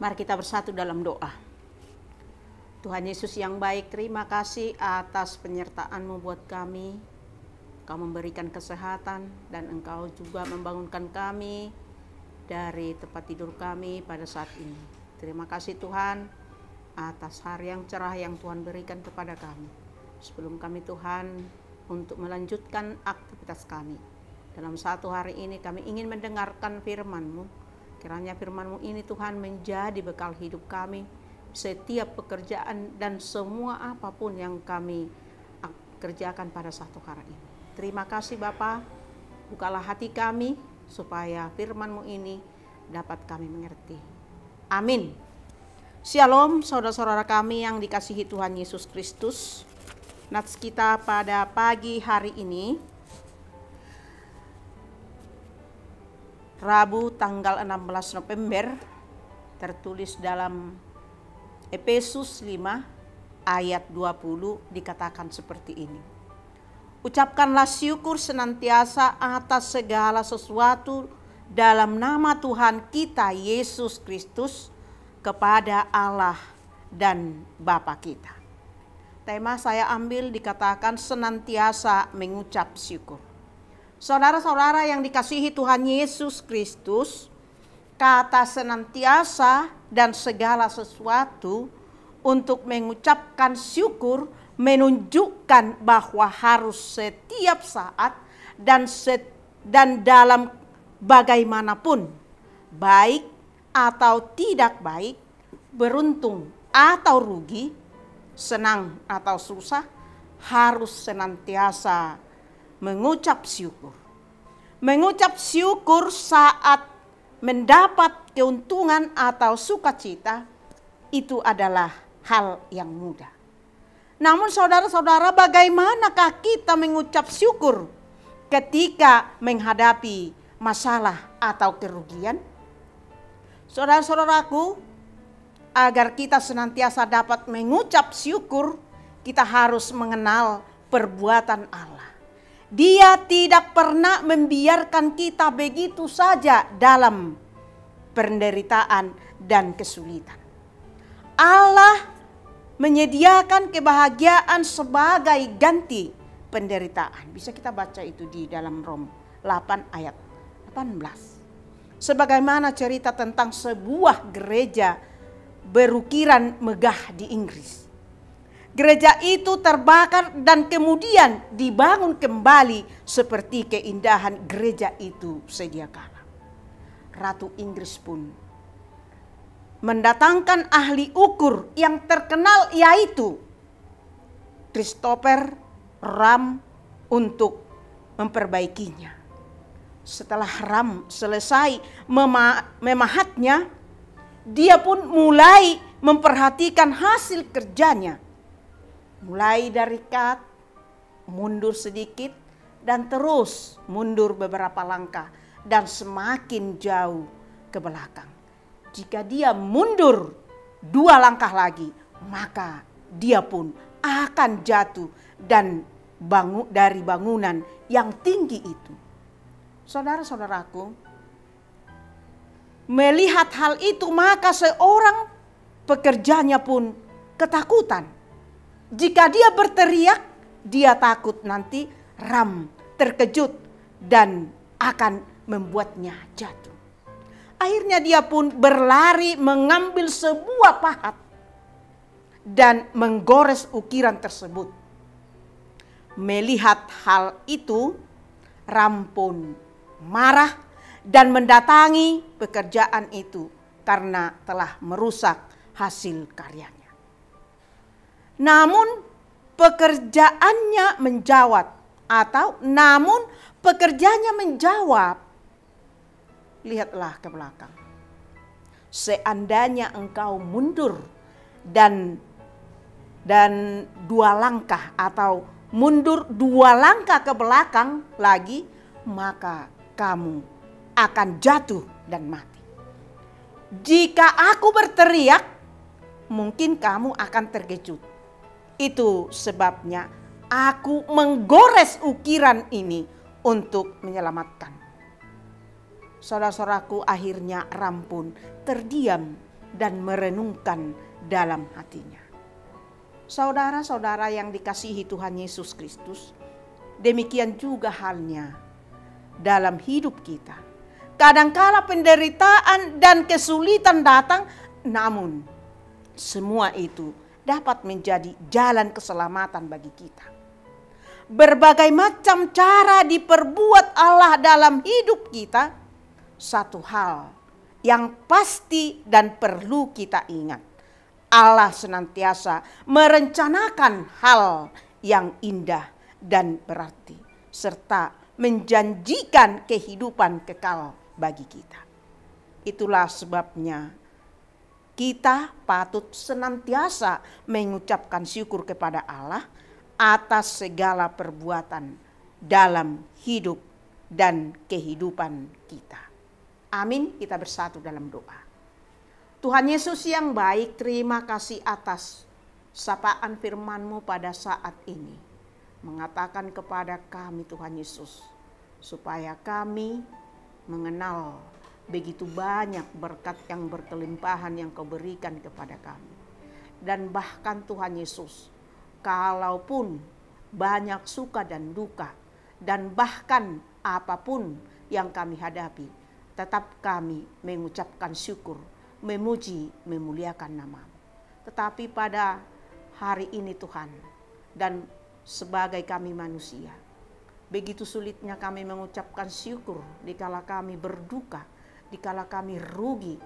Mari kita bersatu dalam doa. Tuhan Yesus yang baik, terima kasih atas penyertaan-Mu buat kami. Engkau memberikan kesehatan dan Engkau juga membangunkan kami dari tempat tidur kami pada saat ini. Terima kasih Tuhan atas hari yang cerah yang Tuhan berikan kepada kami. Sebelum kami Tuhan untuk melanjutkan aktivitas kami. Dalam satu hari ini kami ingin mendengarkan firman-Mu. Kiranya firman-Mu ini Tuhan menjadi bekal hidup kami, setiap pekerjaan dan semua apapun yang kami kerjakan pada satu hari ini. Terima kasih Bapa, bukalah hati kami supaya firman-Mu ini dapat kami mengerti. Amin. Shalom saudara-saudara kami yang dikasihi Tuhan Yesus Kristus. Nats kita pada pagi hari ini, Rabu tanggal 16 November, tertulis dalam Efesus 5 ayat 20 dikatakan seperti ini. Ucapkanlah syukur senantiasa atas segala sesuatu dalam nama Tuhan kita Yesus Kristus kepada Allah dan Bapa kita. Tema saya ambil dikatakan senantiasa mengucap syukur. Saudara-saudara yang dikasihi Tuhan Yesus Kristus, kata senantiasa dan segala sesuatu untuk mengucapkan syukur menunjukkan bahwa harus setiap saat dan dalam bagaimanapun, baik atau tidak baik, beruntung atau rugi, senang atau susah, harus senantiasa mengucap syukur. Mengucap syukur saat mendapat keuntungan atau sukacita itu adalah hal yang mudah. Namun saudara-saudara, bagaimanakah kita mengucap syukur ketika menghadapi masalah atau kerugian? Saudara-saudaraku, agar kita senantiasa dapat mengucap syukur, kita harus mengenal perbuatan Allah. Dia tidak pernah membiarkan kita begitu saja dalam penderitaan dan kesulitan. Allah menyediakan kebahagiaan sebagai ganti penderitaan. Bisa kita baca itu di dalam Rom 8 ayat 18. Sebagaimana cerita tentang sebuah gereja berukiran megah di Inggris. Gereja itu terbakar dan kemudian dibangun kembali seperti keindahan gereja itu sedia kala. Ratu Inggris pun mendatangkan ahli ukur yang terkenal, yaitu Christopher Wren, untuk memperbaikinya. Setelah Wren selesai memahatnya, dia pun mulai memperhatikan hasil kerjanya. Mulai dari kat, mundur sedikit, dan terus mundur beberapa langkah, dan semakin jauh ke belakang. jika dia mundur 2 langkah lagi, maka dia pun akan jatuh dan dari bangunan yang tinggi itu. Saudara-saudaraku, melihat hal itu maka seorang pekerjanya pun ketakutan. Jika dia berteriak, dia takut nanti Ram terkejut dan akan membuatnya jatuh. Akhirnya dia pun berlari mengambil sebuah pahat dan menggores ukiran tersebut. Melihat hal itu, Ram pun marah dan mendatangi pekerjaan itu karena telah merusak hasil karyanya. Namun pekerjaannya menjawab, lihatlah ke belakang. Seandainya engkau mundur dan 2 langkah atau mundur 2 langkah ke belakang lagi, maka kamu akan jatuh dan mati. Jika aku berteriak, mungkin kamu akan terkejut. Itu sebabnya aku menggores ukiran ini untuk menyelamatkan. Saudara-saudaraku, akhirnya Ram pun terdiam dan merenungkan dalam hatinya. Saudara-saudara yang dikasihi Tuhan Yesus Kristus, demikian juga halnya dalam hidup kita. Kadangkala penderitaan dan kesulitan datang, namun semua itu dapat menjadi jalan keselamatan bagi kita. Berbagai macam cara diperbuat Allah dalam hidup kita. Satu hal yang pasti dan perlu kita ingat, Allah senantiasa merencanakan hal yang indah dan berarti, serta menjanjikan kehidupan kekal bagi kita. Itulah sebabnya kita patut senantiasa mengucapkan syukur kepada Allah atas segala perbuatan dalam hidup dan kehidupan kita. Amin, kita bersatu dalam doa. Tuhan Yesus yang baik, terima kasih atas sapaan firman-Mu pada saat ini. Mengatakan kepada kami Tuhan Yesus, supaya kami mengenal begitu banyak berkat yang berkelimpahan yang Kau berikan kepada kami. Dan bahkan Tuhan Yesus, kalaupun banyak suka dan duka, dan bahkan apapun yang kami hadapi, tetap kami mengucapkan syukur, memuji, memuliakan nama-Mu. Tetapi pada hari ini Tuhan, dan sebagai kami manusia, begitu sulitnya kami mengucapkan syukur dikala kami berduka, dikala kami rugi.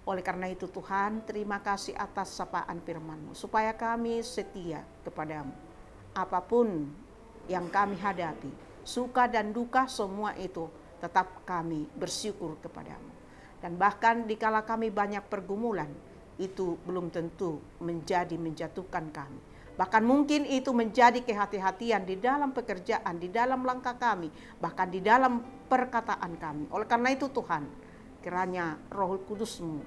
Oleh karena itu Tuhan, terima kasih atas sapaan firman-Mu, supaya kami setia kepadamu. Apapun yang kami hadapi, suka dan duka, semua itu tetap kami bersyukur kepadamu. Dan bahkan dikala kami banyak pergumulan, itu belum tentu menjatuhkan kami. Bahkan mungkin itu menjadi kehati-hatian di dalam pekerjaan, di dalam langkah kami, bahkan di dalam perkataan kami. Oleh karena itu Tuhan, kiranya Roh Kudus-Mu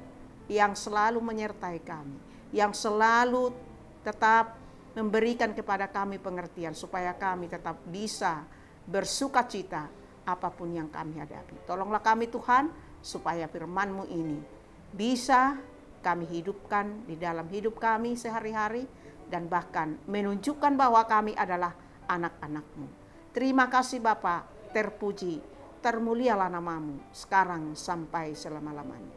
yang selalu menyertai kami, yang selalu tetap memberikan kepada kami pengertian, supaya kami tetap bisa bersukacita apapun yang kami hadapi. Tolonglah kami Tuhan, supaya firman-Mu ini bisa kami hidupkan di dalam hidup kami sehari-hari, dan bahkan menunjukkan bahwa kami adalah anak-anak-Mu. Terima kasih Bapa, terpuji, termulialah nama-Mu sekarang sampai selama-lamanya.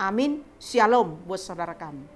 Amin. Shalom buat saudara kami.